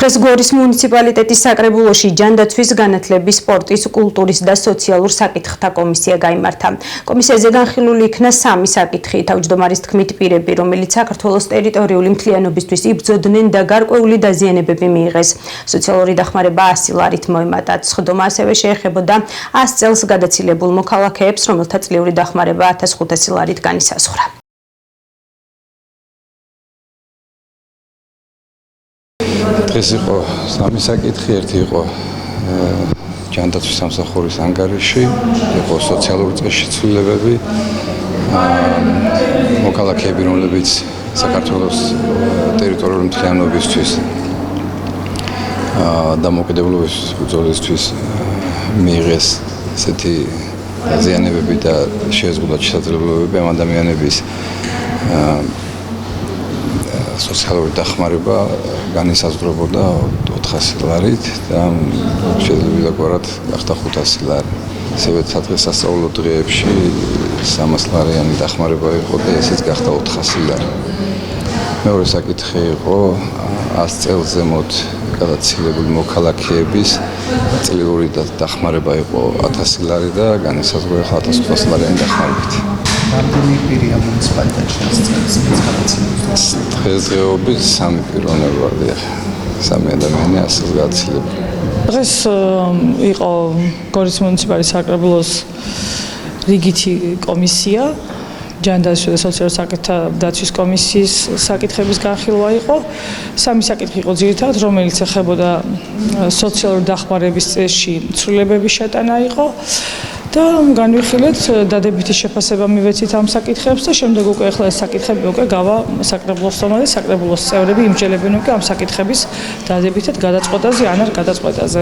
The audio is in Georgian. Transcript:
დღეს გორის მუნიციპალიტეტის საკრებულოში ჯანდაცვის, განათლების, სპორტის, კულტურის და სოციალურ საკითხთა კომისია გაიმართა. კომისიაზე განხილული იქნა 3 საკითხი. თავმჯდომარის თქმით, პირები, რომელიც საქართველოს ტერიტორიული მთლიანობისთვის იბრძოდნენ და გარკვეული დაზიანებები მიიღეს. სოციალური დახმარება 100 ლარით მოემატათ. სხდომა ასევე შეეხებოდა 100 წელს გადაცილებულ მოქალაქეებს, რომელთა წლიური დახმარება 1500 ლარით განისაზღვრა. დღეს იყო 3 საკითხი, ერთი იყო ჯანდაცვის სამსახურის ანგარიში, იყო სოციალური წესშიცვლილებები, მოქალაქეები, რომლებიც საქართველოს ტერიტორიული მთლიანობისთვის დამოუკიდებლობის ბრძოლისთვის მიიღეს ესეთი დაზიანებები და შეეზღუდათ შესაძლებლობები ამ ადამიანების სოციალური დახმარება განისაზღვრებოდა 400 ლარით და შესაძლებლად გახდა 500 ლარი. ასევე სადღესასწაულო დღეებში 300 ლარიანი დახმარება იყო და ესეც გახდა 400 ლარი. მეორე საკითხი იყო 100 წელს ზემოთ გადაცილებული მოქალაქეების წლიური დახმარება იყო 1000 ლარი და განისაზღვრა 1500 ლარიანი დახმარებით. რამდენი პირია მუნიციპალიტეტში 100 წელს გადაცილებული? დღესდღეობით 3 პიროვნებაა. 3 ადამიანი 100 წელს გადაცილებული. დღეს იყო გორის მუნიციპალიტეტის საკრებულოს რიგითი კომისია, ჯანდაცვის და სოციალურ საკითხთა დაცვის კომისიის საკითხების განხილვა იყო. 3 საკითხი იყო ძირითადად, რომელიც ეხებოდა სოციალური დახმარების წესში ცვლილებების შეტანა იყო. და განვიხილეთ დადებითი შეფასება მივეცით ამ საკითხებს და შემდეგ უკვე ახლა ეს საკითხები უკვე გავა საკრებულოსთან და საკრებულოს წევრები იმჯელებენ უკვე ამ საკითხების დადებითად გადაწყვეტაზე ან არ გადაწყვეტაზე.